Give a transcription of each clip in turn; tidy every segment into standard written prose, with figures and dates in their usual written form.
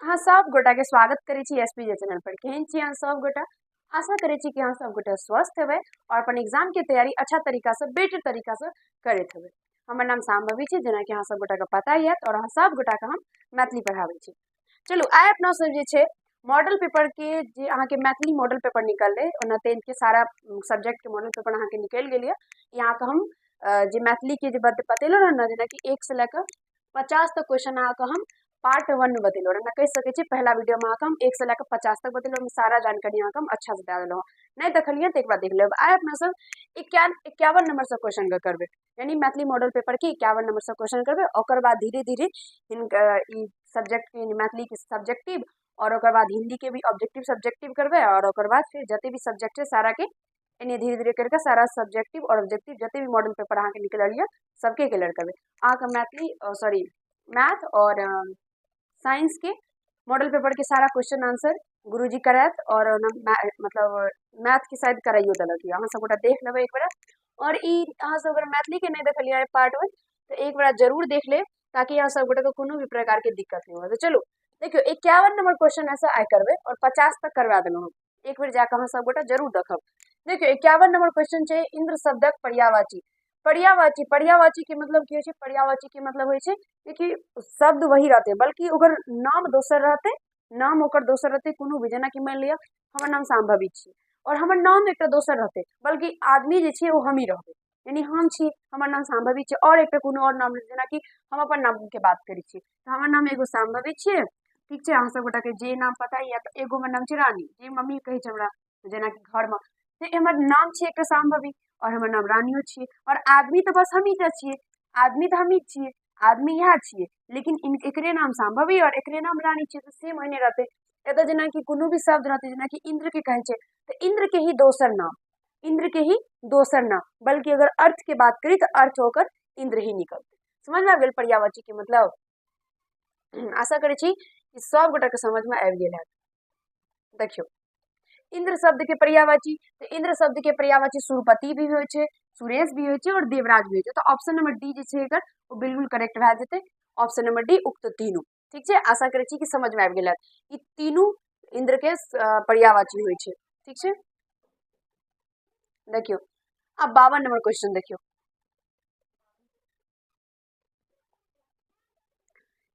अहाँ सब गोटा के स्वागत करे छी एसपीजे चैनल पर। केहन छी अहाँ सब गोटा? आशा करे छी कि अहाँ सब गोटा स्वस्थ हेबै और अपन एग्जाम के तैयारी अच्छा तरीका से बेटर तरीका से करैत हेबै। हमर नाम शाम्भवी छै, जेना कि अहाँ सब गोटा के पता ही है, और अहाँ सब गोटा के हम मैथिली पढ़ाबै छी। चलू आइ अपना सब जे छै मॉडल पेपर के जे अहाँ के मैथिली मॉडल पेपर निकललै, ओना 10th के सारा सब्जेक्ट के मॉडल पेपर अहाँ के निकल गेल है। यहाँ के हम जे मैथिली के जे बतेलो रह ना, जेना कि 1 से लेकर 50 तक क्वेश्चन अहाँ के हम पार्ट 1 में बतेलो रहे। कह सके छी पहला वीडियो में हम 1 से लेकर 50 तक बतेलो, सारा जानकारी हम अच्छा से दे देलो। नहीं देखलिए तो एक बार देख लेब। आइ अपना सब 51 नंबर से क्वेश्चन करबे, यानी मैथिली मॉडल पेपर के 51 नंबर से क्वेश्चन करबे। ओकर बाद धीरे धीरे ई सब्जेक्ट के मैथिली के सब्जेक्टिव और ओकर बाद हिंदी के भी ऑब्जेक्टिव सब्जेक्टिव करबे, और ओकर बाद फिर जते भी सब्जेक्ट है सारा के इन्हें धीरे धीरे करके सारा सब्जेक्टिव और ऑब्जेक्टिव जते भी मॉडल पेपर अहाँ के निकल सबके क्लियर करबे। अहाँ के मैथिली सॉरी मैथ और साइंस के मॉडल पेपर के सारा क्वेश्चन आंसर गुरुजी करात, और मतलब मैथ के शायद कराइयो देलक। अहाँ सब गोटा देख लेबै एक बार। और ई अहाँ सब अगर मैथिली के नहीं देखलिए पार्ट 1 तो एक बार जरूर देख ले, ताकि अहाँ सब गोटा के कोनो भी प्रकार के दिक्कत नहीं हो। तो चलो देखियो 51 नंबर क्वेश्चन ऐसा आइ करबे और 50 तक करवा देलो हम। एक बार जाकर अहाँ सब गोटा जरूर देखब। देखियो 51 नंबर क्वेश्चन छै इंद्र शब्दक पर्यायवाची। पर्यायवाची पर्यायवाची के मतलब की होय छै? पर्यायवाची के मतलब होय छै कि शब्द वही रहते, बल्कि ओकर नाम दोसर रहते, नाम ओकर दोसर रहते। कोनो भी, जेना कि मान लिया हमर नाम शाम्भवी छी और हमर नाम एक दोसर रहते, बल्कि आदमी जे छै वो हम ही रहबे। यानी हम छी, हमर नाम शाम्भवी छै, और एक कोनो और नाम, जेना कि हम अपन नाम के बात करी छी तो हमर नाम एगो शाम्भवी छियै, ठीक छै। अहाँ सब गोटा के जे नाम पता है, तो एगो हमर नाम छै रानी, जे मम्मी कहे छै हमरा, जेना कि घर में तो हमर नाम छै एक शाम्भवी और हमर नाम रानियो छियै। और आदमी तो बस हम ही टा छियै, आदमी तो हम ही छियै, आदमी इएह छियै, लेकिन एकरे नाम शाम्भवी और एकरे नाम रानी छियै, तो सेम ओहने रहते। एतऽ जेना कि कोनो भी शब्द रहते, जेना कि इंद्र के कहे छै तो इंद्र के ही दोसर नाम, इंद्र के ही दोसर नाम, बल्कि अगर अर्थ के बात करी तो अर्थ होकर इंद्र ही निकलते। समझ में आ गेल पर्यायवाची के मतलब? आशा करे छी कि सब गोटा के समझ में आबि गेल है। देखियो इंद्र शब्द के पर्यायवाची, तो इंद्र शब्द के पर्यायवाची सुरपति भी होय छै, सुरेश भी होय छै और देवराज भी होय छै। तो ऑप्शन नंबर डी जे छै एकर वो बिल्कुल करेक्ट भए जेतै। ऑप्शन नंबर डी उक्त तीनू, ठीक छै। आशा करे छी कि समझ में आबि गेल हैत। ई तीनू इंद्र के पर्यायवाची होय छै, ठीक छै। देखियो अब 52 नंबर क्वेश्चन देखियो।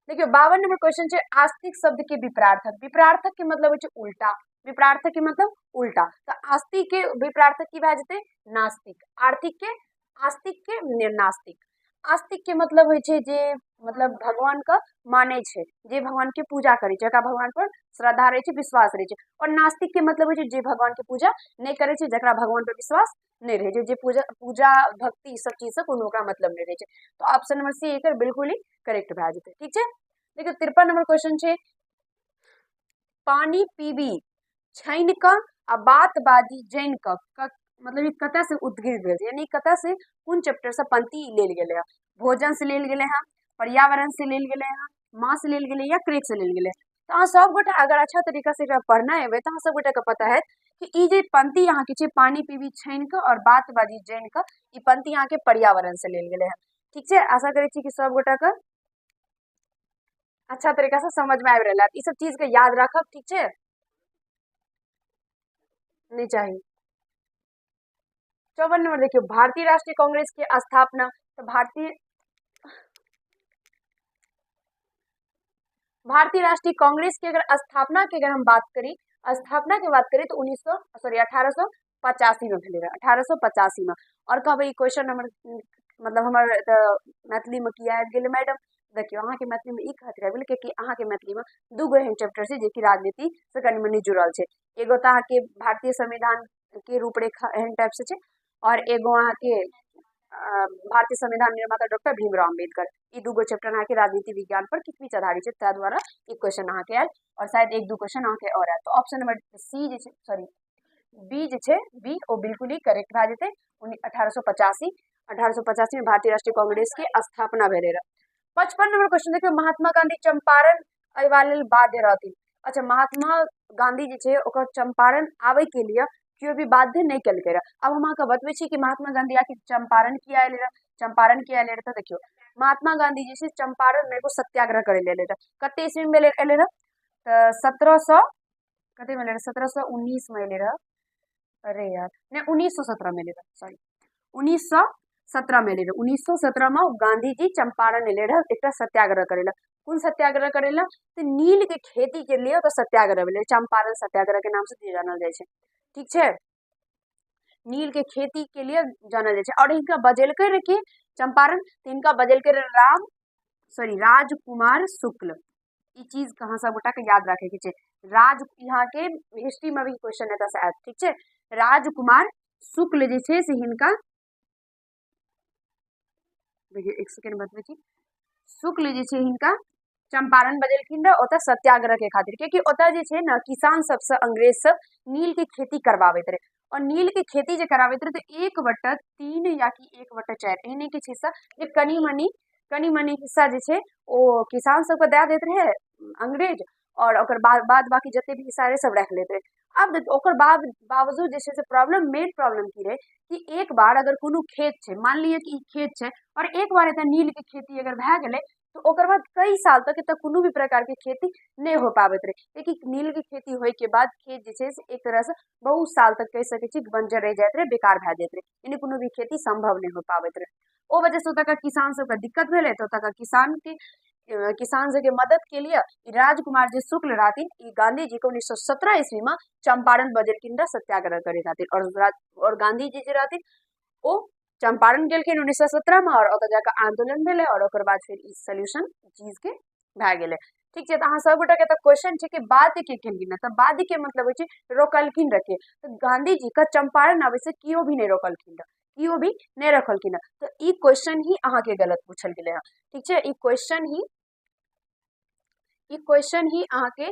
देखियो 52 नंबर क्वेश्चन छै आस्तिक शब्द के विपरार्थक। विपरार्थक के मतलब होय छै उल्टा, विपरार्थक के मतलब उल्टा। तो आस्तिक के विपरार्थक की भए जेतै? नास्तिक। आर्थिक के आस्तिक के नास्तिक। आस्तिक के मतलब होय छै जे मतलब भगवान के माने छै, जे भगवान के पूजा करे छै, जकरा भगवान पर श्रद्धा रहे छै, विश्वास रहे छै। और नास्तिक के मतलब होय छै जे भगवान के पूजा नहीं करे छै, जकरा भगवान पर विश्वास नहीं रहे छै, जे पूजा भक्ति ई सब चीज से कोनो ओकरा मतलब नहीं रहे छै। तो ऑप्शन नंबर सी एकर बिल्कुल ही करेक्ट भए जेतै, ठीक छै। देखियो 53 नंबर क्वेश्चन छै पानी पीबी छाइन क आ बात बाजी जान क, मतलब ई कतऽ से उद्गिर भेल छै, यानी कतऽ से कोन चैप्टर से पंक्ति लेल गेलै है? भोजन से लेल गेलै है, पर्यावरण से लेल गेलै है, माँ से लेल गेलै या क्रेक से लेल गेलै? तो अहाँ सब गोटा अगर अच्छा तरीका से एकरा पढ़ना हेबै तो अहाँ सब गोटा के पता है कि ई जे पंक्ति अहाँ के छै पानी पीबी छाइन क और बात बाजी जान क, ई पंक्ति अहाँ के पर्यावरण से लेल गेलै है, ठीक छै। आशा करै छी कि सब गोटा के अच्छा तरीका से समझ में आबि रहल है। ई सब चीज के याद रखब, ठीक छै। नहीं चाहिए। 54 नंबर देखियो भारतीय राष्ट्रीय कांग्रेस के स्थापना। तो भारतीय राष्ट्रीय कांग्रेस की अगर स्थापना की अगर हम बात करी, स्थापना की बात करी तो 1885 में भेले रहे, 1885 में। और कहबे क्वेश्चन नंबर मतलब हमर मैथिली में किया आबि गेलै मैडम? देखियो अहाँ के मैथिली में ई खातिर आबि गेलै कि अहाँ के मैथिली में दूगो एहन चैप्टर छै जे कि राजनीति से कनि मनि जुड़ल छै। एगो तो अहाँ के भारतीय संविधान के रूपरेखा एहन टाइप से छै, और एगो अहाँ के भारतीय संविधान निर्माता डॉक्टर भीमराव अम्बेडकर। ई दूगो चैप्टर अहाँ के राजनीति विज्ञान पर किछ आधारित छै, ताहि द्वारा ई क्वेश्चन अहाँ के आयल, और शायद एक दू क्वेश्चन अहाँ के और आयल। तो ऑप्शन नंबर सी जे छै, सॉरी बी जे छै, बी ओ बिल्कुल ही करेक्ट भए जेतै। 1885 में भारतीय राष्ट्रीय कांग्रेस के स्थापना भेले रहे। 55 नंबर क्वेश्चन देखियो महात्मा गांधी चंपारण अयबा लेल बाध्य रहथिन। अच्छा, महात्मा गांधी जे छै ओकर चंपारण आवे के लिए केओ भी बाध्य नहीं केलकै रहे। अब हम अहाँके बतबै छी कि महात्मा गांधी आखिर चंपारण किया एले रहे, चंपारण किया एले रहे। तो देखियो महात्मा गांधी जी से चंपारण में एगो सत्याग्रह करे ले एले रहे। कते ईस्वी में एले रहे? तो 1700 कते में ले रहे 1719 में ले रहा, अरे यार नहीं 1917 में ले रहा, सॉरी 1917 में ले रहा, 1917 में गांधी जी चंपारण ले रहा एक सत्याग्रह करेला। कौन सत्याग्रह करेला? तो नील के खेती के लिए तो सत्याग्रह भेले, चंपारण सत्याग्रह के नाम से जानल जाए छे, ठीक है। नील के खेती के लिए जानल जाए, और इनका बजेलकर रखिए चंपारण, तो इनका बजेलकर राजकुमार शुक्ल। ये चीज कहाँ सब गोटा के याद रखे के राज, यहाँ के हिस्ट्री में भी क्वेश्चन है शायद, ठीक है। राजकुमार शुक्ल जे छे से हिनका, देखिए एक सेकंड बतबे छी, शुक्ल जे छे हिनका चंपारण बजेलखिन ओता सत्याग्रह के खातिर, क्योंकि ओता जे छे ना किसान सबसे अंग्रेज सब नील के खेती करवावत रहे, और नील के खेती जे करावत रहे तो 1/3 या कि 1/4 एहने के हिस्सा जे कनी मनी हिस्सा जे छे ओ किसान सबके दे देते रहे अंग्रेज, और ओकर बाद बाकी जते भी हिस्सा रहे सब रख लेते रहे। अब ओकर बावजूद जे छे से प्रॉब्लम, मेन प्रॉब्लम की रहे कि एक बार अगर कोनो खेत छे, मान लिया कि खेत छे और एक बार एता नील के खेती अगर भए गेले तो ओकर बाद कई साल तक एता कोनो भी प्रकार के खेती नहीं हो पाबत रहे, क्योंकि नील के खेती होय के बाद खेत जे छे से एक तरह से बहुत साल तक कह सके छी बंजर रह जात रहे, बेकार भए जात रहे, यानी कोनो भी खेती संभव नहीं हो पाबत रहे। ओ वजह से ओतका किसान सबके दिक्कत भेले, तो ओतका किसान सबके मदद के लिए राजकुमार जी शुक्ल रहथिन, गांधी जी को 1917 ईस्वी में चंपारण बजेलखिन सत्याग्रह करे खातिर, और गांधी जी जे रहथिन ओ चंपारण गेलखिन 1917 में, और ओतऽ जाकर आंदोलन भेले, और ओकर बाद फिर इस सोल्यूशन चीज के भए गेले, ठीक है। तो अहाँ सब गोटा के तो क्वेश्चन छे कि बाध्य के केलखिन, तो बाध्य के मतलब होय छे रोकलखिन रखे, तो गांधी जी का चंपारण आवे से कियो भी नहीं रोकलखिन, कियो भी नहीं रखलखिन, तो ई क्वेश्चन ही अहाँ के गलत पूछल गेले है, ठीक है। ई क्वेश्चन ही अहाँ के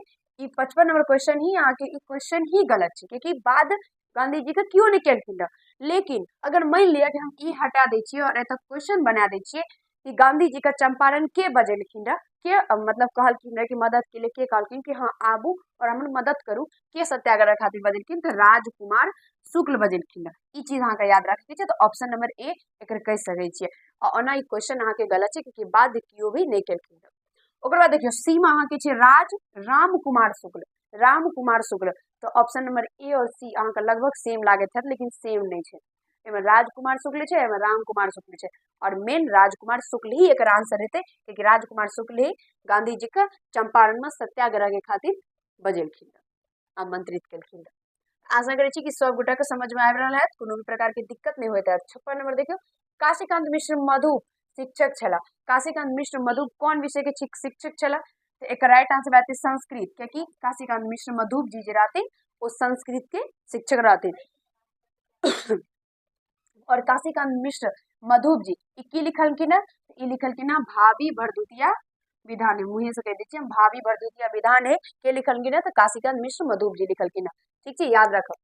55 नंबर क्वेश्चन ही अहाँ के क्वेश्चन ही गलत है, क्योंकि बाद गांधी जी का क्यों नहीं केलखिन। लेकिन अगर मान लिया कि हम ई हटा दै छियै और एतक क्वेश्चन बना दै छियै कि गांधी जी का चंपारण के बजेलखिन के मतलब कहलखिन कि मदद के लिए के कहलखिन कि हाँ आबू और हमर मदद करू, के सत्याग्रह खातिर बजेलखिन, तो राजकुमार शुक्ल बजेलखिन। ई चीज अहाँ के याद रखे के छै, तो ऑप्शन नंबर ए एकर कह सकै छियै। और ओना ई क्वेश्चन अहाँ के गलत है, क्योंकि बाद कियो भी नहीं केलखिन। ओकर बाद देखियो सी में अहाँ के छै रामकुमार शुक्ल, तो ऑप्शन नंबर ए और सी अहाँ के लगभग सेम लागत है, लेकिन सेम नहीं है। एमे राजकुमार शुक्ल है, एमे रामकुमार शुक्ल है, और मेन राजकुमार शुक्ल ही एक आंसर हेते, क्योंकि राजकुमार शुक्ल ही गांधी जी का चंपारण में सत्याग्रह के खातिर बजेलखिन, आमंत्रित केलखिन। आशा करे छी कि सब गोटा के समझ में आबि रहल है, कोनो भी प्रकार के दिक्कत नहीं होता है। 56 नंबर देखियो, काशीकांत मिश्र मधु शिक्षक छला। काशीकांत मिश्र मधु कौन विषय के शिक्षक छला? तो एक राइट आंसर बात है संस्कृत, क्योंकि काशीकांत मिश्र मधु जी जे रहते वो संस्कृत के शिक्षक रहते। और काशीकांत मिश्र मधु जी की लिखलखिन, ई लिखलखिन भाभी भरदुतिया विधान है, मुँहे से कह दीजिए हम भाभी भरदुतिया विधान है, के लिखलखिन तो काशीकांत मिश्र मधु जी लिखलखिन, ठीक है, याद रखो।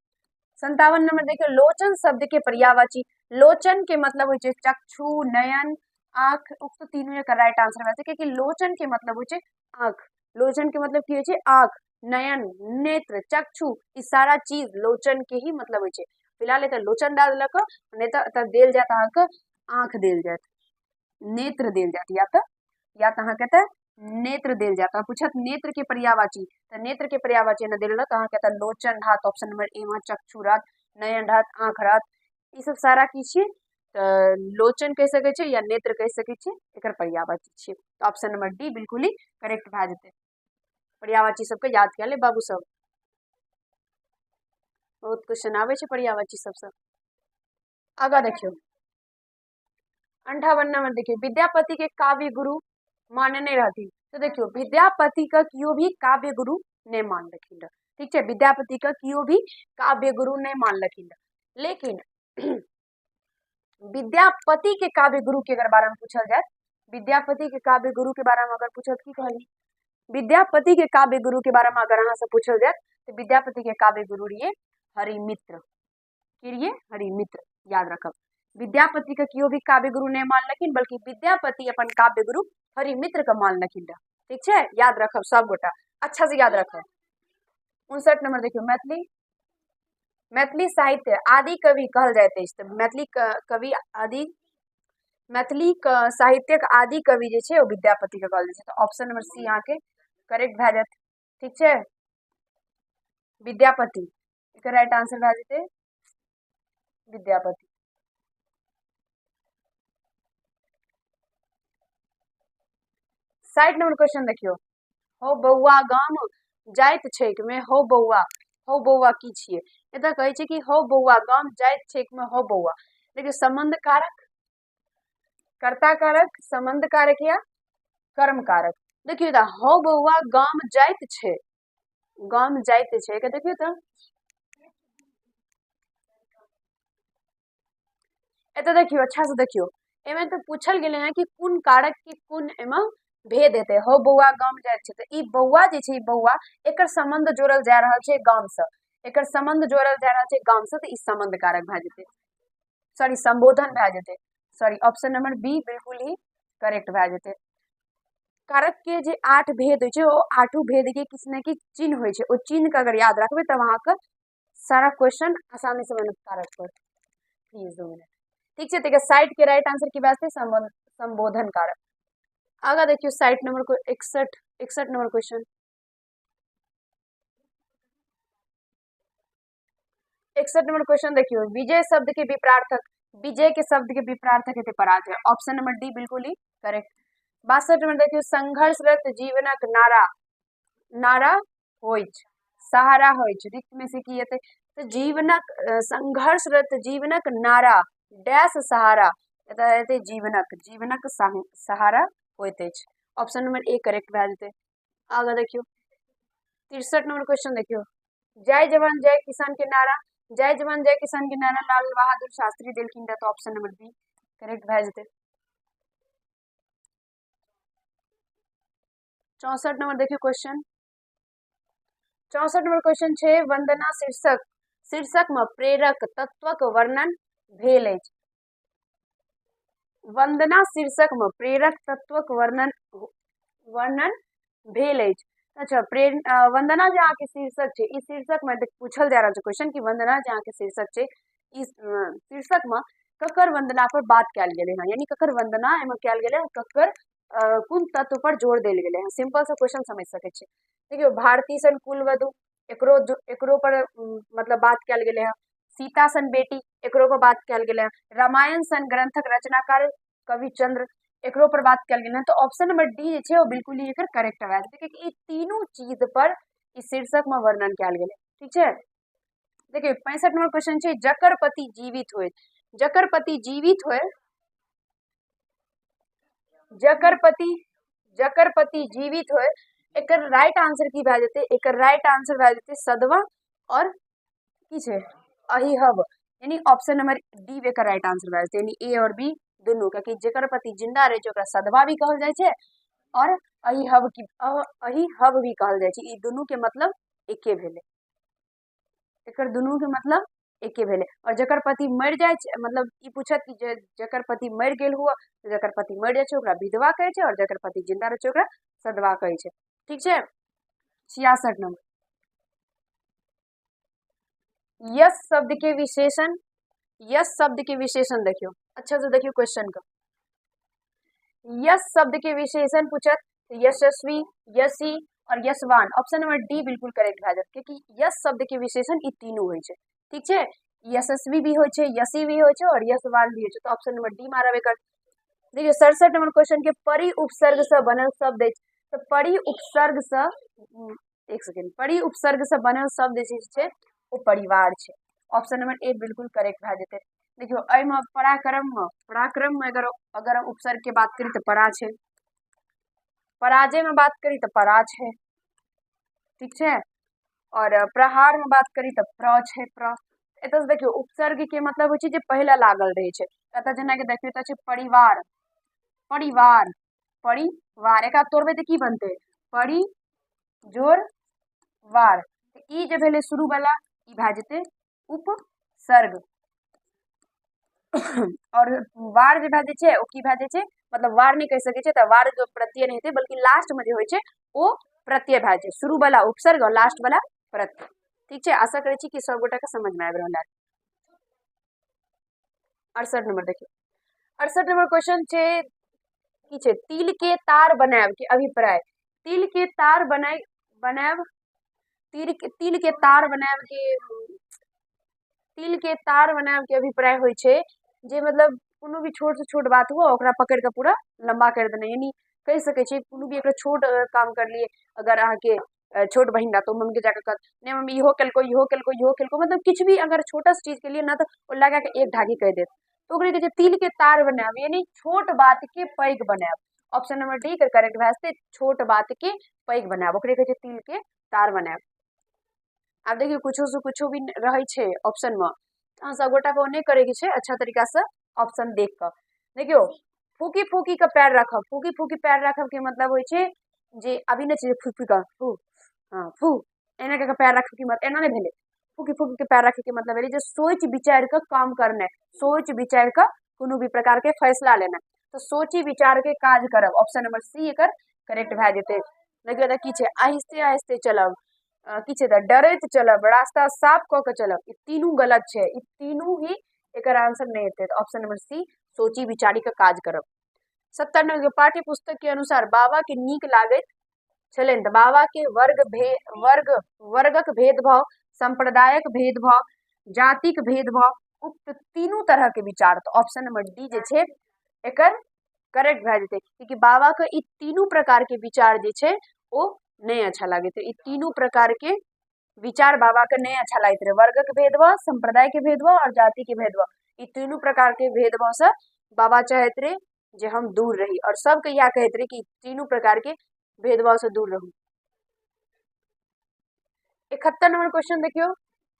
57 नंबर देखियो, लोचन शब्द के पर्यायवाची। लोचन के मतलब होय छै चक्षु, नयन, आंख, उक्त तीनों का राइट आंसर वैसे, क्योंकि लोचन के मतलब होय छै आंख, लोचन के मतलब की होय छै आंख, नयन, नेत्र, चक्षु, ई सारा चीज लोचन के ही मतलब होय छै। फिलहाल एतऽ लोचन डाल देलक, नहीं तो एतऽ देल जात अहाँ के आंख देल जात, नेत्र देल जात, या तो अहाँ के नेत्र देल जाता, पूछत नेत्र के पर्यायवाची, तो नेत्र के पर्यायवाची न देल तो अहाँ के लोचन रहत, ऑप्शन नंबर ए में चक्षु रहत, नयन रहत, आंख रहत, ई सब सारा की छियै, तो लोचन कह सके छै या नेत्र कह सके छै, एकर पर्यायवाची छियै, तो ऑप्शन नंबर डी बिल्कुल ही करेक्ट भए जेतै। पर्यायवाची सबके याद कए ले बाबू सब, बहुत क्वेश्चन आवे छै पर्यायवाची सबसे। आगा देखियो 58 नंबर देखियो, विद्यापति के काव्य गुरु मानने रहती, तो देखियो विद्यापति का कियो भी काव्य गुरु नहीं मान लखिन, ठीक है, विद्यापति का कियो भी काव्य गुरु नहीं मान लखिन, लेकिन विद्यापति के काव्य गुरु के अगर बारे में पूछल जाए, विद्यापति के काव्य गुरु के बारे में अगर पूछल की कहली, विद्यापति के काव्य गुरु के बारे में अगर अहाँ से पूछल जाए तो विद्यापति के काव्य गुरु रहिए हरिमित्र, की रहिए हरिमित्र, याद रखब। विद्यापति का कियो भी काव्य गुरु नहीं मान लखिन, बल्कि विद्यापति अपन काव्य गुरु हरिमित्र का मान लखिन, ठीक है, याद रखब सब गोटा, अच्छा से याद रखब। 59 नंबर देखियो, मैथिली साहित्य आदि कवि कहल जाते हैं, मैथिली कवि आदि, मैथिली साहित्यक आदि कवि जे छै वो विद्यापति के कहल जाय छै, तो ऑप्शन नंबर सी यहाँ के करेक्ट भए जात। ठीक छे, विद्यापति एकर राइट आंसर भए जेतै विद्यापति। साइड नंबर क्वेश्चन देखियो, हो बौआ गाम जाइत छैक में हो बौआ की छियै? एतऽ कहै छै कि हो बौआ गाम जाइत छैक में हो बौआ, देखियो संबंध कारक, कर्ता कारक, संबंध कारक या कर्म कारक। देखियो त हो बौआ गाम जाइत छै, गाम जाइत छै के देखियो त एतऽ देखियो अच्छा से देखियो, एमे तो पूछल गेले हैं कि कुन कारक के कुन एमे भेद हेतै। हो बौआ गाम जाइत छै त ई बौआ जे छै, ई बौआ एकर संबंध जोड़ल जा रहल छै गाम से, एकर संबंध जोड़ल जा रहल छै गाम से, त ई संबंध कारक भए जेतै, सॉरी संबोधन भए जेतै, सॉरी ऑप्शन नंबर बी बिल्कुल ही करेक्ट भए जेतै। कारक के जे 8 भेद होइ छै, ओ 8 भेद के किछु ने किछु चिन्ह होइ छै, ओ चिन्ह के अगर याद रखबै तब अहाँके सारा क्वेश्चन आसानी से बनत कारक पर। प्लीज 2 मिनट, ठीक छै। तो साइड के राइट आंसर की बात है संबोधन कारक। आगा देखियो साइड नंबर को 61 नंबर क्वेश्चन, 61 नंबर क्वेश्चन देखियो, विजय शब्द के विपरार्थक, विजय के शब्द के विपरार्थक हेतै पराजय, ऑप्शन नंबर डी बिल्कुल ही करेक्ट। 62 नंबर देखियो, संघर्षरत जीवनक नारा, नारा होइ छै, सहारा होइ छै, रिक्त में से की हेतै तो जीवनक, संघर्षरत जीवनक नारा डैश सहारा, एतऽ हेतै जीवनक, जीवनक सहारा होइत अछि, ऑप्शन नंबर ए करेक्ट भए जेतै। आगा देखियो 63 नंबर क्वेश्चन देखियो, जय जवान जय किसान के नारा, जय जवान जय किसान के नारा लाल बहादुर शास्त्री देलखिन रह, तो ऑप्शन नंबर बी करेक्ट भए जेतै। 64 नंबर देखियो क्वेश्चन, 64 नंबर क्वेश्चन छै, वंदना शीर्षक, शीर्षक में प्रेरक तत्वक वर्णन भेल अछि। वंदना शीर्षक में प्रेरक तत्वक वर्णन भेल अछि। अच्छा, वंदना जे अहाँके शीर्षक छै, ई शीर्षक में पूछल जा रहल छै क्वेश्चन कि वंदना जे अहाँके शीर्षक छै, ई शीर्षक में ककर वंदना पर बात कयल गेलै हँ, यानी ककर वंदना एमे कयल गेलै, ककर कुन तत्व पर जोर देल गेलै हँ, सिंपल सा क्वेश्चन समझ सकै छियै। देखियो भारती सन कुलवधु, एकरो पर मतलब बात कयल गेलै हँ, सीता सन बेटी, एकरो पर बात कयल गेलै हँ, रामायण सन ग्रंथक रचनाकार कवि चंद्र, एकरो पर बात कयल गेलै हँ, तो ऑप्शन नंबर डी जे छै वो बिल्कुल ही एकर करेक्ट भए जेतै, कियाकि ई तीनों चीज पर ई शीर्षक में वर्णन कयल गेलै, ठीक छै। देखिए 65 नंबर क्वेश्चन छै, जकर पति जीवित होय, जकर पति जीवित होय, जकर पति जीवित होय, एकर राइट आंसर की भए जेतै, एकर राइट आंसर भए जेतै सदवा और की छै अहिहब, यानी ऑप्शन नंबर डी एकर राइट आंसर भए जेतै, यानी ए और बी दुनू, कियाकि जेकर पति जिंदा रहे छै ओकरा सदवा भी कहल जाय छै और अहिहब भी कहल जाय छै, ई दुनू के मतलब एके भेलै, एकर दुनू के मतलब एके भेलै। और जकर पति मर जाय छै, मतलब ई पूछत कि जकर पति मर गेल हुआ, जकर पति मर जाय छै ओकरा विधवा कहै छै, और जकर पति जिंदा रहे छै ओकरा सदवा कहै छै, ठीक छै। 66 नंबर, यस शब्द के विशेषण, यस शब्द के विशेषण देखियो अच्छा से देखियो क्वेश्चन का, यस शब्द के विशेषण पूछत, यशस्वी, यशी और यशवान, ऑप्शन नंबर डी बिल्कुल करेक्ट भए जायत, क्योंकि यस शब्द के विशेषण ई तीनों होइ छै, ठीक छै। यशस्वी भी होइ छै, यशी भी होइ छै और यशवान भी होइ छै, तो ऑप्शन नंबर डी मारब एकर। देखियो 67 नंबर क्वेश्चन के परि उपसर्ग से बनल शब्द अछि, तो परि उपसर्ग से एक सेकेंड, परि उपसर्ग से बनल शब्द जे छै वो परिवार छै, ऑप्शन नंबर ए बिल्कुल करेक्ट भए जेतै। देखियो एहिमे पराक्रम में अगर हम उपसर्ग के बात करी तो परा छै, पराजय में बात करी तो परा छै, ठीक छै, और प्रहार में बात करी तो प्र छै, प्र। एतऽ देखियो उपसर्ग के मतलब होइ छै जे पहिला लागल रहै छै, एतऽ जेना कि देखियो एतऽ छै परिवार, परिवार, परिवार, एकरा तोड़बै तऽ की बनतै परि जोड़ वार, ई जे भेलै शुरू वाला ई भए जेतै उपसर्ग और वार जे भए जाइ छै ओ की भए जाइ छै, मतलब वार नहीं कह सकै छै, तऽ वार जो प्रत्यय नहीं हेतै बल्कि लास्ट में जे होइ छै ओ प्रत्यय भए जाइ छै, शुरू वाला उपसर्ग और लास्ट वाला प्रत्यय, ठीक छै। आशा करै छी कि सब गोटा के समझ में आबि रहल है। 68 नंबर देखियो, 68 नंबर क्वेश्चन छै की छै, तिल के तार बनाएब के अभिप्राय, तिल के तार बनायब, तिल के तार बनायब के अभिप्राय होइ छै जे मतलब कोनो भी छोट से छोट बात हुआ ओकरा पकड़ के पूरा लंबा कर देना, यानी कह सकै छी कोनो भी एक छोट काम कर लिए, अगर अहाँके छोट बहिन रहा तो मम्मी के जाकर कहत नहीं मम्मी इहो केलको इहो केलको इहो केलको, मतलब किछु भी अगर छोटा सा चीज के लिए ना तो ओ लगा के एक ढागी कह देत, तो ओकरे कहै छै तिल के तार बनायब, यानी छोट बात के पैघ बनायब। ऑप्शन नंबर डी एकर करेक्ट भए जेतै, छोट बात के पैघ बनायब, ओकरे कहै छै तिल के तार बनायब। आब देखियो कुछो से कुछो भी रहे छै ऑप्शन में, अहाँ सब गोटा के ओने करे के छै अच्छा तरीका से ऑप्शन देख के। देखियो फूकी फूकी के पैर रखब, फूकी फूकी पैर रखब के मतलब होइ छै जे अभी ने छै फूकी का फू, हाँ फू एना के पैर रखब के मतलब एना नहीं भेले, फूकी फूकी के पैर रखे के मतलब भेले जे सोच विचार के काम करना, सोच विचार के कोनो भी प्रकार के फैसला लेना, तो सोची विचार के काज करब, ऑप्शन नंबर सी एकर करेक्ट भए जेतै। देखियो त की छै आहिस्ते आहिस्ते चलब, की छै त डरैत चलब, रास्ता साफ क के चलब, ई तीनू गलत छै, ई तीनू ही एकर आंसर नहीं हेतै, तो ऑप्शन नंबर सी सोची विचारी के काज करब। 97 पाठ्य पुस्तक के अनुसार बाबा के नीक लागैत छलनि त बाबा के वर्गक भेदभाव, संप्रदायक भेदभाव, जातिक भेदभाव, उक्त तीनू तरह के विचार, तो ऑप्शन नंबर डी जे छै एकर करेक्ट भए जेतै, क्योंकि बाबा के ई तीनू प्रकार के विचार जे छै ओ नहीं अच्छा लागैत रहे, ई तीनू प्रकार के विचार बाबा के नहीं अच्छा लागैत रहे, वर्ग के भेदभाव, संप्रदाय के भेदभाव और जाति के भेदभाव, ई तीनू प्रकार के भेदभाव से बाबा चाहत रहे जे हम दूर रही, और सबके यह कहते रहे कि तीनू प्रकार के भेदभाव से दूर रहू। 71 नंबर क्वेश्चन देखियो,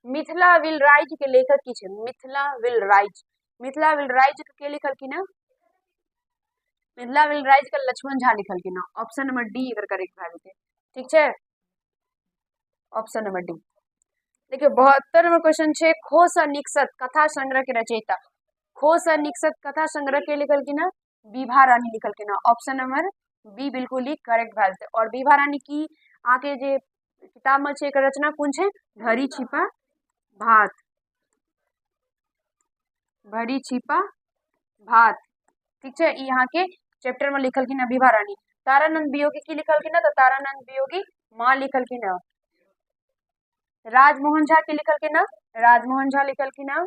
मिथिला विल राइज के लेखक की छै? मिथिला विल राइज के लिखल की ना? मिथिला विल राइज के लक्ष्मण झा लिखल की ना? ऑप्शन नंबर डी एकर करेक्ट भए जेतै, ठीक छै, ऑप्शन नंबर डी। देखियो 72 नंबर क्वेश्चन छै, खो स निकसत कथा संग्रह के रचयिता, खो स निकसत कथा संग्रह के लिखल की ना? विभा रानी लिखल की ना? ऑप्शन नंबर बी बिल्कुल ही करेक्ट भए जेतै। और विभा रानी की आके जे किताब में छै एकर रचना कोन छै? भरी छिपा भात, भरी छिपा भात, ठीक छै, ई यहाँ के चैप्टर में लिखल की ना विभा रानी। तारानंद वियोगी की लिखल की ना? तो तारानंद वियोगी माँ लिखल की ना? राजमोहन झा के लिखल के ना? राजमोहन झा लिखल की ना?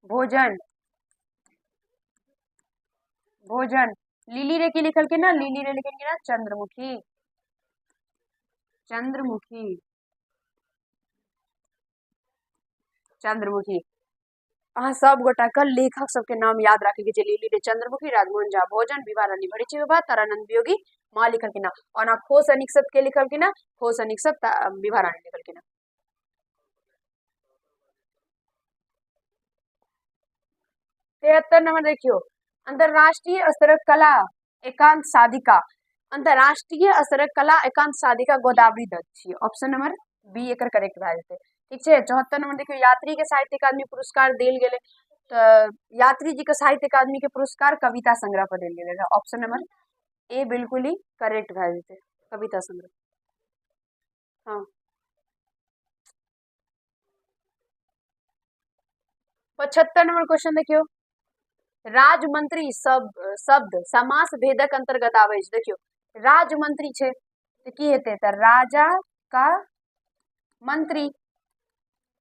भोजन, भोजन। लिली रे की लिखल के ना? लिली रे लिखल के ना? चंद्रमुखी, चंद्रमुखी, चंद्रमुखी। अहाँ सब गोटा के लेखक सबके नाम याद रखे के छै, लिली रे चंद्रमुखी, राजमोहन झा भोजन, विभा रानी भरी छिपा भात, तारानंद वियोगी माँ लिखल के ना? और ना खो स निकसत के लिखल के ना? खो स निकसत विभा रानी लिखल के ना? 73 नंबर देखियो, अंतरराष्ट्रीय स्तरक कला एकांत साधिका, अंतरराष्ट्रीय स्तरक कला एकांत साधिका गोदावरी दत्त छियै, ऑप्शन नंबर बी एकर करेक्ट भए जेतै, ठीक छै। 74 नंबर देखियो, यात्री के साहित्य अकादमी पुरस्कार देल गेलै, तो यात्री जी के साहित्य अकादमी के पुरस्कार कविता संग्रह पर देल गेलै, ऑप्शन नंबर ए बिल्कुल ही करेक्ट भए जेतै, कविता संग्रह। हाँ 75 नंबर क्वेश्चन देखियो, राजमंत्री शब्द समास भेदक अंतर्गत आबै छै। देखियो राजमंत्री छै तो की हेतै? तो राजा का मंत्री,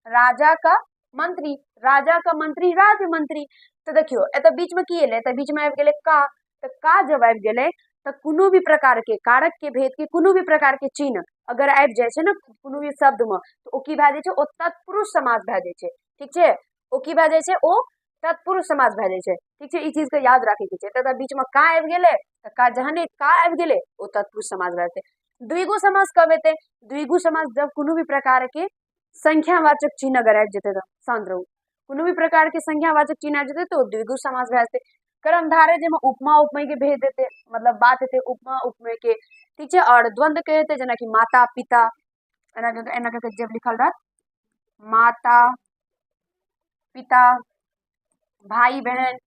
राजा का मंत्री, राजा का मंत्री राजमंत्री। तो देखियो एत बीच में की एले? तो बीच में आबि गेलै का, तो का जब आबि गेलै तो कोनो भी प्रकार के कारक के भेद के कोनो भी प्रकार के चिन्ह अगर आबि जाय छै ना कोनो भी शब्द में, तो ओ की भए जाय छै? ओ तत्पुरुष समास भए जाय छै, ठीक छै, ओ की भए जाय छै? ओ तत्पुरुष समास भए जाय छै, ठीक छै, ई चीज के याद राखे के छै। तथा बीच में का आबि गेलै तो का, जहने का आबि गेलै ओ तत्पुरुष समास भए जेतै। द्विगु समास कब एतै? द्विगु समास जब कोनो भी प्रकार के संख्यावाचक चिन्ह अगर आबि जेतै, तो शांत रहू, कोनो भी प्रकार के संख्यावाचक चिन्ह आबि जेतै तो द्विगु समास भए जेतै। कर्मधारय जेमे उपमा उपमेय के भेद देते, मतलब बात हेतै उपमा उपमेय के, ठीक छै, और द्वंद्व के हेतै जेना कि माता पिता, एना के जब लिखल रहत माता पिता, भाई बहन,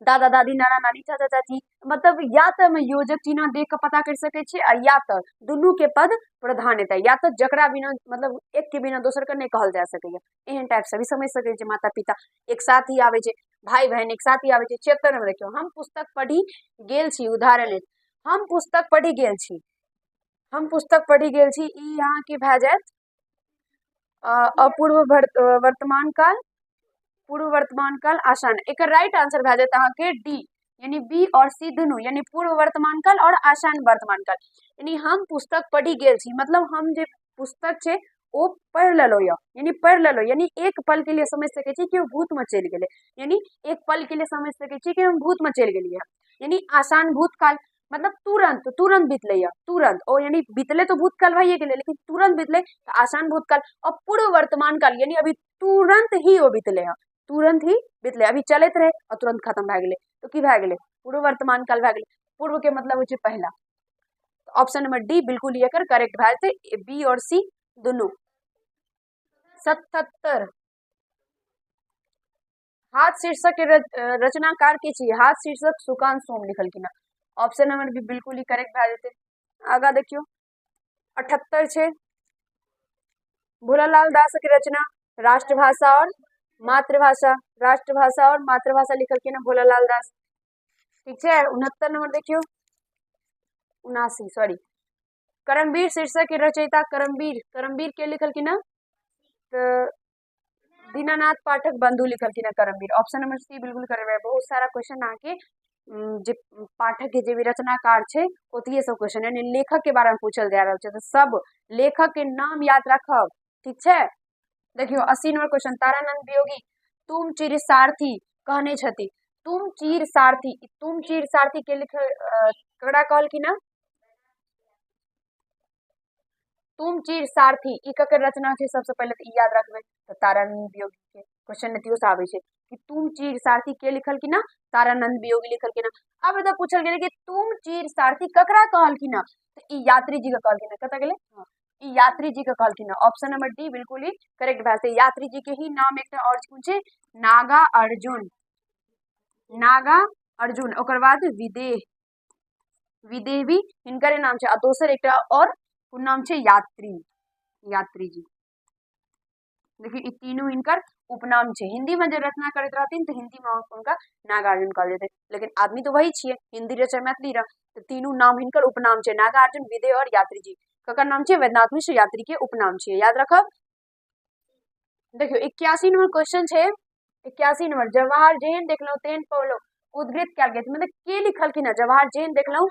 दादा दादी, नाना नानी, चाचा चाची, मतलब या तो हम योजक चिन्ह देख के पता कर सके छी, या तो दुनू के पद प्रधान हेतै, या तो जकरा बिना मतलब एक के बिना दोसर के नहीं कहल जा सकैया, एहन टाइप से भी समझ सकै छै। माता पिता एक साथ ही आवे छै, भाई बहन एक साथ ही आवे छै। 76 में देखियो, हम पुस्तक पढ़ी गेल छी, उदाहरण है हम पुस्तक पढ़ी गेल छी, हम पुस्तक पढ़ी गेल छी, ई यहाँ की भए जायत अपूर्व वर्तमान काल, पूर्व वर्तमान काल आसान। एक राइट आंसर भए जायत अहाँ के डी, यानी बी और सी दुनू, यानी पूर्व वर्तमान काल और आसान वर्तमान काल। यानी हम पुस्तक पढ़ी गेल छी मतलब हम जे पुस्तक छै ओ पढ़ लेलो यानी पढ़ लेलो, यानी एक पल के लिए समझ सके छी कि वो भूत में चलि गेले, यानी एक पल के लिए समझ सके छी कि हम भूत में चलि गेलिए। यानी आसान भूतकाल मतलब तुरंत तुरंत बीतले तुरंत, ओ यानी बीतले तो भूतकाल भइए गेले लेकिन तुरंत बीतले तो आसान भूतकाल। और पूर्व वर्तमान काल यानी अभी तुरंत ही वो बीतले हैं, तुरंत ही बीतले, अभी चलत रहे और तुरंत खत्म भए गेले तो की भए गेले पूर्व वर्तमान काल भए गेले। पूर्व के मतलब होय छै पहला। तो ऑप्शन नंबर डी बिल्कुल ही एकर करेक्ट भए जेतै, बी और सी दुनू। 77 हाथ शीर्षक के रचनाकार के छी, हाथ शीर्षक सुकांत सोम लिखलखिन है। ऑप्शन नंबर बी बिल्कुल ही करेक्ट भए जेतै। आगा देखियो 78 छै भोलालाल दास की रचना राष्ट्रभाषा और मातृभाषा, राष्ट्रभाषा और मातृभाषा लिखलखिन है भोलालाल दास। ठीक है 69 नंबर देखियो, 79 सॉरी, करमवीर शीर्षक के रचयिता करमवीर, करमवीर के लिखलखिन है तो दीनानाथ पाठक बंधु लिखलखिन है करमवीर। ऑप्शन नंबर सी बिल्कुल करबे। बहुत सारा क्वेश्चन आके जे पाठक के जे भी रचनाकार छै ओतिये सब क्वेश्चन यानी लेखक के बारे में पूछल जा रहल छै, तो सब लेखक के नाम याद रखब। ठीक छै देखियो 80 नंबर क्वेश्चन, तारानंद वियोगी तुम चिर सारथी कहने छथि, तुम चिर सारथी, तुम चिर सारथी के लिख ककरा कहलखिन है, तुम चिर सारथी ई ककर रचना छै सबसे पहले तो याद रखबे तो तारानंद वियोगी के। क्वेश्चन एतियो से आवे छै कि तुम चिर सारथी के लिखलखिन है, तारानंद वियोगी लिखलखिन है। अब एतय पूछल गेले कि तुम चिर सारथी ककरा कहलखिन है, तो ई यात्री जी के कहलखिन है। कतऽ गेले ई यात्री जी के कहलखिन है। ऑप्शन नंबर डी बिल्कुल ही करेक्ट भए जेतै। यात्री जी के ही नाम एकटा और कोन छै नागा अर्जुन, नागा अर्जुन, ओकर बाद विदेह, विदेह भी हिनकर नाम छै, आ दोसर एकटा और नाम छै यात्री, यात्री जी। देखिए ई तीनों हिनकर उपनाम छै। हिंदी में जो रचना करैत रहथिन तो हिंदी में उनका नागार्जुन कहल जेतै, लेकिन आदमी तो वही छियै, हिंदी रहे चाहे मैथिली रहे, तो तीनों नाम हिनकर उपनाम छै नागार्जुन, विदेह और यात्री जी। ककर नाम छै वैद्यनाथ मिश्र यात्री के उपनाम छै, याद रखब। देखियो 81 नंबर क्वेश्चन छै, 81 नंबर, जवाहर जेहन देखलो तेहन पौलो उद्गृत कयल गेल, मतलब के लिखलखिन है जवाहर जेहन देखलो,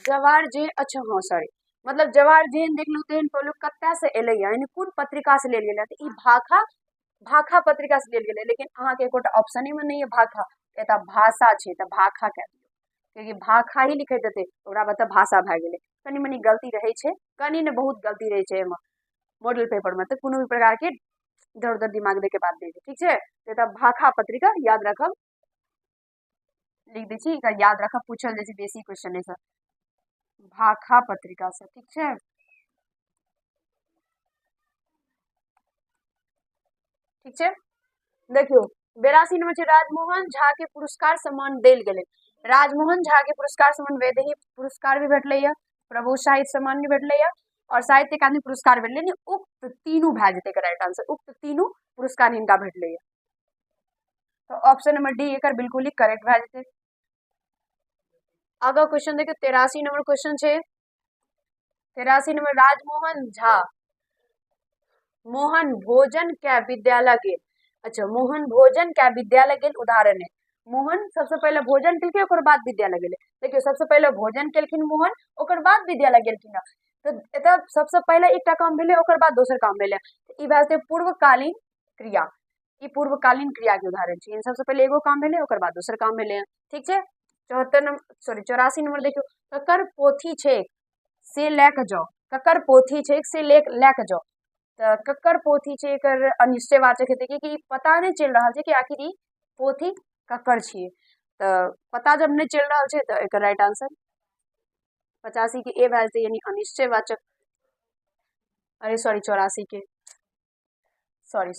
जवाहर जेहन, अच्छा हाँ सॉरी, मतलब जवाहर जेहन देखलो तेहन पौलो कत्ता से एले यानी कोन पत्रिका से लेल गेलै, तो ई भाखा, भाखा पत्रिका से लेल गेलै, लेकिन अहाँ के एकोटा ऑप्शने में नहीं है भाखा, एता भाषा छै तो भाखा कह दियौ, क्योंकि भाखा ही लिखे देते ओकरा बता भाषा भए गेलै। कनी मनी गलती रहे छै, कनी ने बहुत गलती रहे छै एमे मॉडल पेपर में, तो कोनो भी प्रकार के इधर उधर दिमाग दे के बात नहीं है। ठीक है तो एता भाखा पत्रिका याद रखब, लिख दी छी, एकर याद रखब, पूछल जाय छै बेसी क्वेश्चन है भाखा पत्रिका से। ठीक है ठीक है देखियो 82 नंबर छै राजमोहन झा के पुरस्कार सम्मान देल गेलै, राजमोहन झा के पुरस्कार सम्मान वैदेही पुरस्कार भी भेटलै है, प्रभु साहित्य सम्मान भी भेटलै है और साहित्य अकादमी पुरस्कार भेटलै, यानी उक्त तीनू भए जेतै एकर राइट आंसर, उक्त तीनू पुरस्कार हिनका भेटलै है। तो ऑप्शन नंबर डी एकर बिल्कुल ही करेक्ट भए जेतै। आगा क्वेश्चन देखियो 83 नंबर क्वेश्चन छै, 83 नंबर, राजमोहन झा मोहन भोजन क्या विद्यालय गेल, अच्छा मोहन भोजन क्या विद्यालय गेल उदाहरण है, मोहन सबसे पहले भोजन केलकै ओकर बाद विद्यालय गेलै। देखियो सबसे पहले भोजन केलखिन मोहन, ओकर बाद विद्यालय गेलखिन, तो एतऽ सबसे पहले एकटा काम भेलै ओकर बाद दोसर काम भेलै, ई भए जेतै पूर्वकालीन क्रिया, ई पूर्वकालीन क्रिया के उदाहरण छै, सबसे पहले एगो काम भेलै ओकर बाद दोसर काम भेलै। ठीक छै 74 नंबर सॉरी 84 नंबर देखियो, ककर पोथी छै से लए के जाओ, ककर पोथी छै से लए के जाओ, तो ककर पोथी छै एकर अनिश्चयवाचक हेतै, कि पता नहीं चल रहा है कि आखिर ई पोथी ककर छियै, तो पता जब नहीं चल रहा है तो एकर राइट आंसर 85 के ए भए जेतै, यानी अनिश्चयवाचक, अरे सॉरी 84 के सॉरी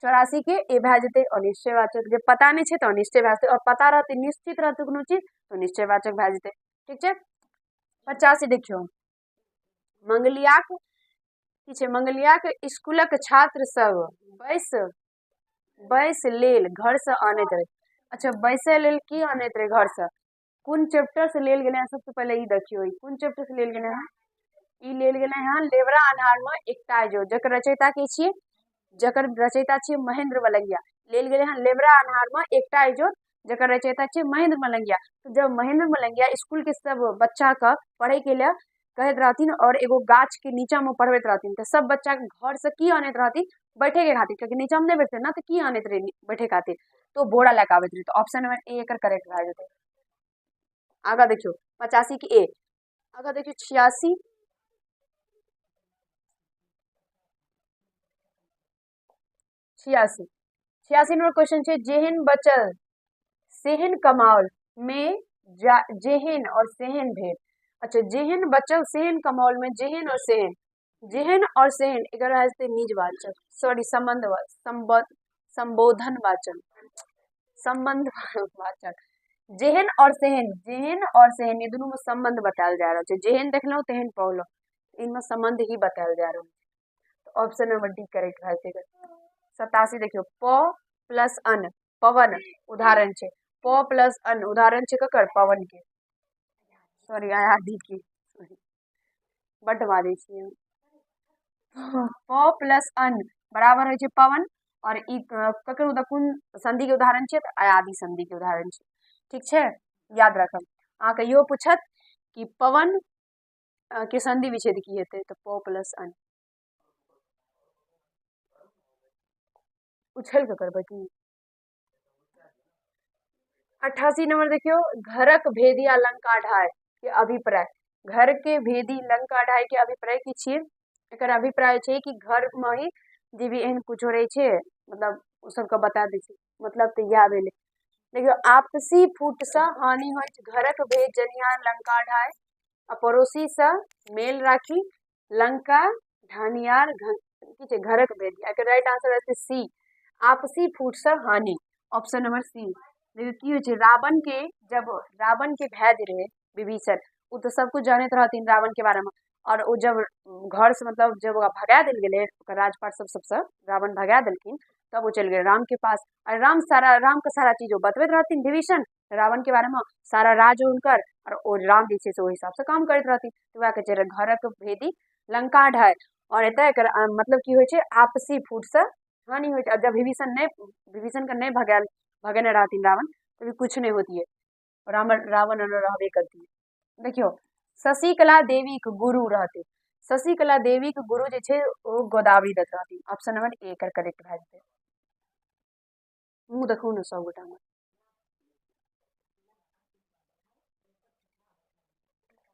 84 के ए भए जेतै अनिश्चयवाचक, जे पता नहीं छै तो अनिश्चय भए जेतै, और पता रहतै निश्चित रहतै कोनो चीज तो निश्चयवाचक भए जेतै। ठीक छै 85 देखियो, मंगलियाक की छै, मंगलियाक स्कूलक छात्र सब बैस लेल घर से आनैत रहे, अच्छा बैसे लेल की आनैत रहे घर से, कोन चैप्टर से लेल गेलै, सबसे पहले ई देखियो ई कोन चैप्टर से लेल गेलै है, ई लेल गेलै हँ लेवरा अन्हार में एकटा जो जकर रचयिता के छियै, जकर रचयिता छियै महेंद्र मलंगिया। लेल गेलै हँ लेवरा अन्हार में एकटा इजोत जकर रचयिता छियै महेंद्र मलंगिया। तो जब महेंद्र मलंगिया स्कूल के सब बच्चा के पढ़े के लिए कहत रहथिन और एगो गाछ के नीचा में पढ़बैत रहथिन, तो सब बच्चा के घर से की आनत रहथिन बैठे के खातिर, क्योंकि नीचा में नहीं बैठते ना, तो की आनत रहे बैठे खातिर, तो बोरा लेके आबैत रहे। तो ऑप्शन नंबर ए एकर करेक्ट भए जेतै। आगा देखियो 85 के ए। आगा देखियो 86 86 नंबर क्वेश्चन है, जेहन बचल सेहन कमाल में जेहन और सेहन भेद। अच्छा, जेहन बचल सेहन कमाल में जेहन और सेहन, जेहन और सेहन एक निजवाचक, सॉरी संबोधन वाचक, संबंध वाचक। जेहन और सेहन ये दोनों में संबंध बताया जा रहा है। जेहन देखलो तेहन पढ़लो, इनमें संबंध ही बताया जा रहा है। तो ऑप्शन नंबर डी करेक्ट है। 87 देखियो, प प्लस अन पवन उदाहरण छे, प प्लस अन उदाहरण छे ककर पवन के, सॉरी आदि के, बट बाजै छियै। प प्लस अन बराबर होइ छै पवन, और ई ककर कोन संधि के उदाहरण छै, तऽ अयादि संधि के उदाहरण छै। ठीक छै, याद रखब। अहाँके इहो पूछत कि पवन के संधि विच्छेद की हेतै, तऽ प प्लस अन उछल के करबै की। 88 नंबर देखियो, घरक भेदी आ लंका ढाई के अभिप्राय। घर के भेदी लंका ढाई के अभिप्राय की छियै? एकर अभिप्राय छै कि घर में ही जे भी एहन कुछो रहे छै, मतलब उ सबके बता दै छै, मतलब तऽ इएह भेलै। देखियो, आपसी फूट से हानि होइ छै, घरक भेद जनिहार लंका ढाई, आ पड़ोसी से मेल राखी लंका ढानियार की छै घरक भेद। एकर राइट आंसर है सी, आपसी फूट से हानि, ऑप्शन नंबर सी। देखियो की होइ छै, रावण के जब रावण के भाई जे रहे विभीषण, उ तो सब कुछ जानत रहथिन रावण के बारे में, और उ जब घर से मतलब जब भगा दिल गेले ओकर राजपाट सबसे रावण भगा दिलखिन, तब वो चल गए राम के पास, और राम के सारा चीज बतबैत रहथिन विभीषण रावण के बारे में, सारा राज उनकर, और ओ राम जे छै से ओहि हिसाब से काम करैत रहथिन। तो वह कहे छै घरक भेदी लंका ढाई, और एतय एकर मतलब की होइ छै, आपसी फूट से हानि होइ छै। जब विभीषण के नहीं भगेने रहथिन रावण, तो कुछ नहीं होती है, रावण रहबे करती है। देखियो, शशिकला देवी के गुरु रहते, शशिकला देवी के गुरु जे छै ओ गोदावरी दत्त रहथिन, ऑप्शन नंबर ए एकर करेक्ट भए जेतै। मुंह देखू ने सब गोटा में।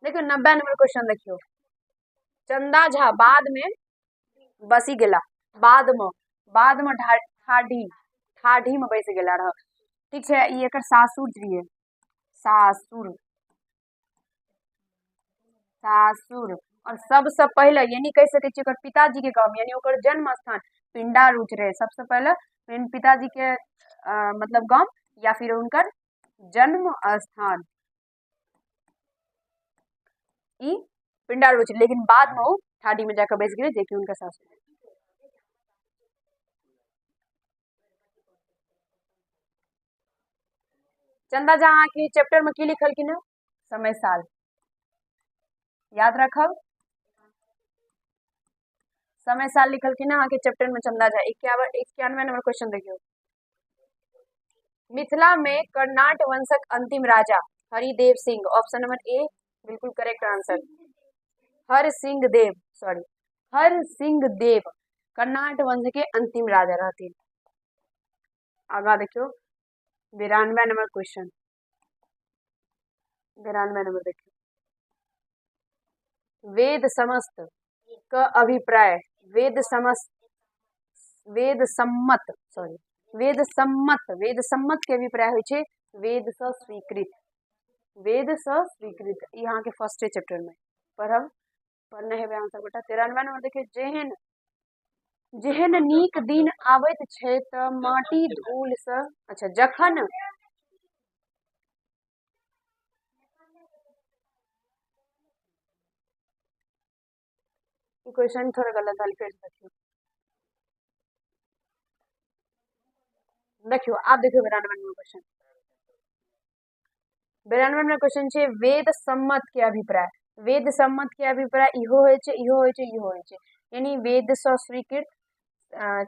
देखियो 90 नंबर क्वेश्चन देखियो, चंदा झा बाद में बसी गेला, बाद में ठाढ़ी में बैस गेला रह। ठीक छै, ई एकर सासुर रहिए, सासुर और सबसे पहले यानी कह सके छी ओकर पिताजी के गांव, यानी ओकर जन्म स्थान पिंडारुच रहे। सबसे पहले पिताजी के मतलब गांव या फिर उनकर जन्म स्थान ई पिंडारुच, लेकिन बाद में वो ठाडी में जाकर बैस गए, जेकि उनका सासुर। चंदा झा के चैप्टर में की लिखलखिन है? समय साल, याद रखब, समय साल लिखलखिन है के चैप्टर में चंदा झा। 91 नंबर क्वेश्चन देखियो, मिथिला में कर्नाट वंशक अंतिम राजा Haridev Singh, option number A बिल्कुल करेक्ट आंसर, हर सिंह देव कर्नाट वंश के अंतिम राजा रहते। आगा देखियो 92 नंबर क्वेश्चन, 92 नंबर देखियो, वेद समस्त का अभिप्राय, वेद सम्मत के अभिप्राय होइ छै वेद से स्वीकृत, यहाँ के फर्स्ट चैप्टर में पढ़ब, पढ़ने हेबे अहाँ सब गोटा। 93 नंबर देखियो, जेहन नीक दिन आबैत छै त माटी धूल से, अच्छा जखन क्वेश्चन थोड़ा गलत है, फिर देखियो आप देखियो 92 नंबर क्वेश्चन, 92 नंबर क्वेश्चन छे वेद सम्मत के अभिप्राय। वेद सम्मत के अभिप्राय इहो होइ छै, इहो होइ छै, इहो होइ छै, यानी वेद सँ स्वीकृत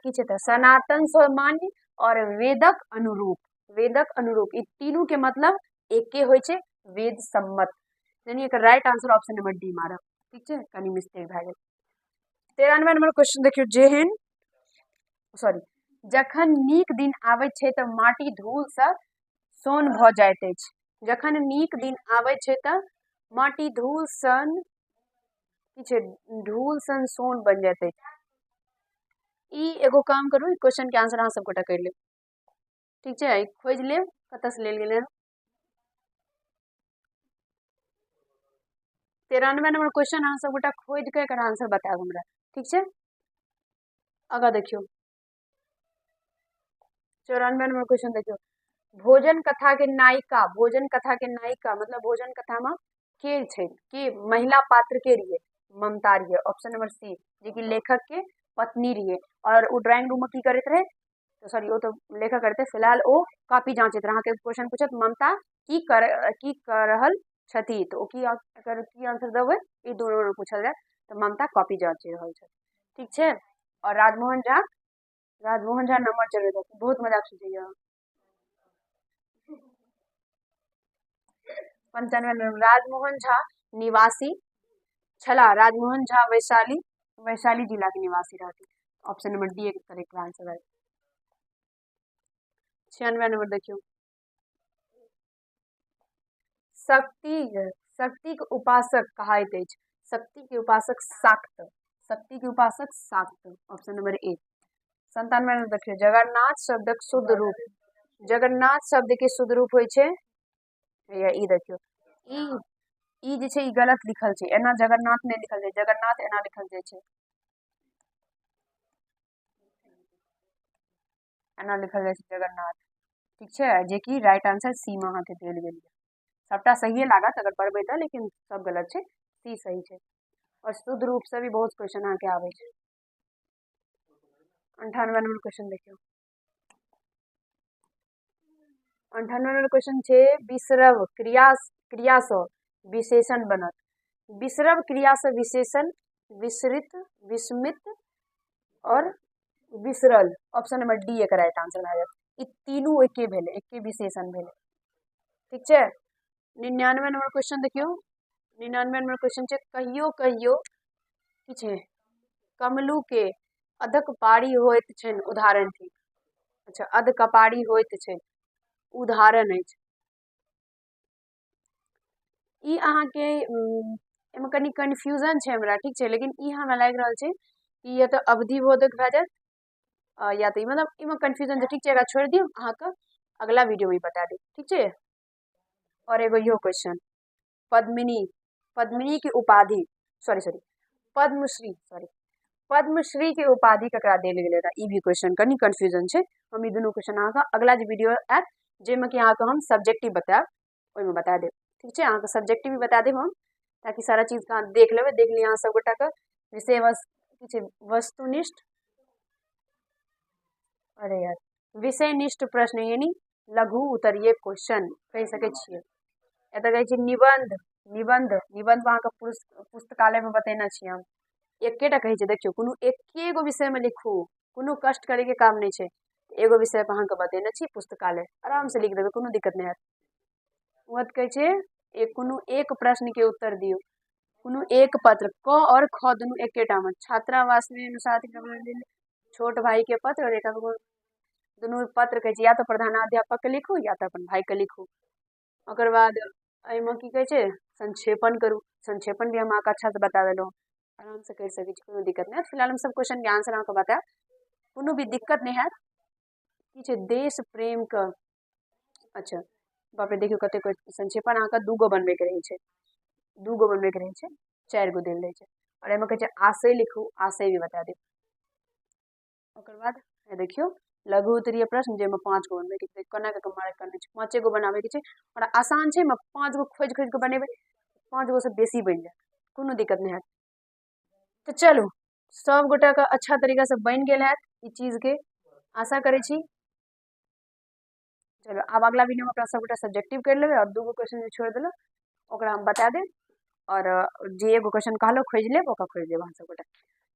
की छै तऽ सनातन सँ मान्य और वेदक अनुरूप, वेदक अनुरूप ई तीनू के मतलब एके होइ छै, वेद सम्मत, यानी एकर right answer option number D मारब। ठीक छै, कनी मिस्टेक भए गेल। 93 नंबर क्वेश्चन देखियौ, जेहन सॉरी जखन नीक दिन आबैत छै तऽ माटि धूल सँ सोन भऽ जाइत अछि, जखन नीक दिन आबैत छै तऽ माटि धूल सन की छै, धूल सन सोन बन जाइत अछि। ई एगो काम करू, क्वेश्चन के आंसर अहाँ सब गोटा कर लेब। ठीक छै, खोज लेब कतऽ से लेल गेलै। 93 नंबर क्वेश्चन अहाँ सब गोटा खोज के एकर आंसर बतायब हमरा। ठीक छै, आगा देखियो 94 नंबर क्वेश्चन देखियो, भोजन कथा के नायिका, भोजन कथा के नायिका मतलब भोजन कथा में के छै, के महिला पात्र के रहिए, ममता रहिए, ऑप्शन नंबर सी, जे कि लेखक के पत्नी रहिए, और वो ड्राइंग रूम में की करैत रहे, तो सॉरी वो तो लेखक करते, फिलहाल वो कॉपी जांचैत रहे। अहाँके क्वेश्चन पूछत ममता की कर रहल छथि, तो की अगर की आंसर देबै, ई दोनों में पूछल जाए, तो ममता कॉपी जांच रहल छै। ठीक छै, और राजमोहन झा, राजमोहन झा नंबर चढ़ बहुत मजाक सोचैया। 95 राजमोहन झा निवासी छला, राजमोहन झा वैशाली, वैशाली जिला के निवासी रहती, ऑप्शन नंबर डी एक करेक्ट आंसर है। 96 नंबर देखियो, शक्ति, शक्ति के उपासक कहाइत अछि, शक्ति के उपासक शाक्त, शक्ति के उपासक शाक्त, ऑप्शन नंबर ए। 97 नंबर देखियो, जगन्नाथ शब्दक शुद्ध रूप, जगन्नाथ शब्द के शुद्ध रूप होइ छै, या ई देखियो, ई जे छै ई गलत लिखल छै, एना जगन्नाथ नहीं लिखल छै, जगन्नाथ एना लिखल जाय छै, एना लिखल जाय छै जगन्नाथ। ठीक छै, जे कि राइट आंसर सी में अहाँके देल गेल है। सबटा सहिए लागत अगर पढ़बै तऽ, लेकिन सब गलत छै, सी सही छै। और शुद्ध रूप से भी बहुत क्वेश्चन अहाँके आबै छै। 98 नंबर क्वेश्चन देखियो, 98 नंबर क्वेश्चन छै, विसर्व क्रिया सँ विशेषण बनत, विसर्व क्रिया से विशेषण विसरित, विस्मित और विसरल, ऑप्शन नंबर डी एक राइट आंसर भए जायत। ई तीनू एके भेलै, एके विशेषण भेलै। ठीक छै, 99 नंबर क्वेश्चन देखियो, 99 नंबर क्वेश्चन छै, कहियो कहियो की छै, कमलू के अधक पारी होइत छै, उदाहरण थी, अच्छा अध कपारी होइत छै, उदाहरण अछि। ई अहाँके एमे कनी कन्फ्यूजन छै हमरा, ठीक छै, लेकिन ई हमरा लागि रहल छै कि या तो अवधि बोधक भए जायत, या तो मतलब इमे कन्फ्यूजन छै। ठीक छै, एकरा छोड़ दियौ, अहाँके अगला वीडियो में बता देब। ठीक छै, और एगो इहो क्वेश्चन, पद्मिनी, पद्मिनी की उपाधि सॉरी पद्मश्री, सॉरी पद्मश्री के उपाधि ककरा देल गेलै रहा, ई भी क्वेश्चन कनी कन्फ्यूजन छै। हम ई दुनू क्वेश्चन अहाँके अगला जे वीडियो आयत जाहिमे कि अहाँके हम सब्जेक्टिव बतायब, ओहिमे बता देब। ठीक छै, अहाँके सब्जेक्टिव भी बता देब हम, ताकि सारा चीज के अहाँ देख लेबै, देख लिअ अहाँ सब गोटा के विषय वस्तुनिष्ठ, अरे यार विषयनिष्ठ प्रश्न यानी लघु उत्तरीय क्वेश्चन कह सकै छियै। एतऽ कहै छै निबंध, निबंध, निबंध अहाँके पुस्तकालय में बतेने छियै हम, एकेटा कहै छै, देखियौ कोनो एके गो विषय में लिखू, कोनो कष्ट करे के काम नहीं छै, एगो विषय पर अहाँके बतेने छी पुस्तकालय, आराम से लिख देबै, कोनो दिक्कत नहीं हैत। वह कहै छै कोनो एक प्रश्न के उत्तर दियौ, कोनो एक पत्र, क और ख दुनू एकेटा में, छात्रावास में छोट भाई के पत्र और एक दुनू पत्र कहै छै, या तो प्रधानाध्यापक के लिखू या तो अपन भाई के लिखू। ओकर बाद एहिमे की कहै छै संक्षेपण करू, संक्षेपण भी हम अहाँके अच्छा से बता देलहुँ, आराम से करि सकै छी, कोनो दिक्कत नहीं है। फिलहाल हम सब क्वेश्चन के आंसर अहाँके बतायब, कोनो भी दिक्कत नहीं हैत। की छै देश प्रेम का, अच्छा बाप रे देखियो कते संक्षेपण अहाँके दूगो बनबे के रहै छै, दूगो बनबे के रहै छै, 4 गो देल रहै छै, और एहिमे कहै छै आशय लिखू, आशय भी बता देब। ओकर बाद देखियो लघु उत्तरीय प्रश्न जाहिमे 5 गो बनबे के छै, कोना के मार्क करने छै, 5 गो बनाबे के छै, और आसान छै, 5 गो खोज खोज के बनेबै, 5 गो से बेसी बन जाए, कोनो दिक्कत नहीं है। तो चलू सब गोटा के अच्छा तरीका से बन गेल हैत ई चीज के, आशा करै छी। चलो आब अगला वीडियो में अपना सब गोटा सब्जेक्टिव कर लेबै, और दूगो क्वेश्चन छोड़ देलक ओकरा हम बता देब, और जे एगो क्वेश्चन कहलो खोज लेब ओकर खोज लेब हम सब गोटा।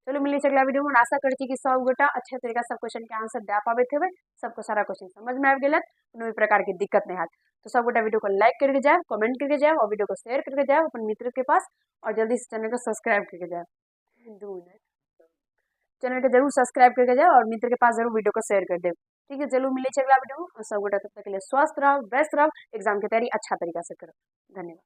चलो मिली अगला वीडियो में। आशा करै छी कि सब गोटा अच्छा तरीका सब क्वेश्चन के आंसर दे पाबे थे, सबको सारा क्वेश्चन समझ में आ गेल, कोनो भी प्रकार की दिक्कत नहीं हाथ। तो सब गोटा वीडियो को लाइक करके जाए, कमेंट करके जाए और वीडियो को शेयर करके जाए अपन मित्र के पास, और जल्दी से चैनल को सब्सक्राइब करके जाए। 2 मिनट, चैनल को जरूर सब्सक्राइब करके जाए और मित्र के पास जरूर वीडियो को शेयर कर दे। ठीक है, चलो मिले अगला वीडियो में। सब गोटा तब तक के लिए स्वस्थ रहो, व्यस्त रहो, एग्जाम की तैयारी अच्छा तरीका से करो। धन्यवाद।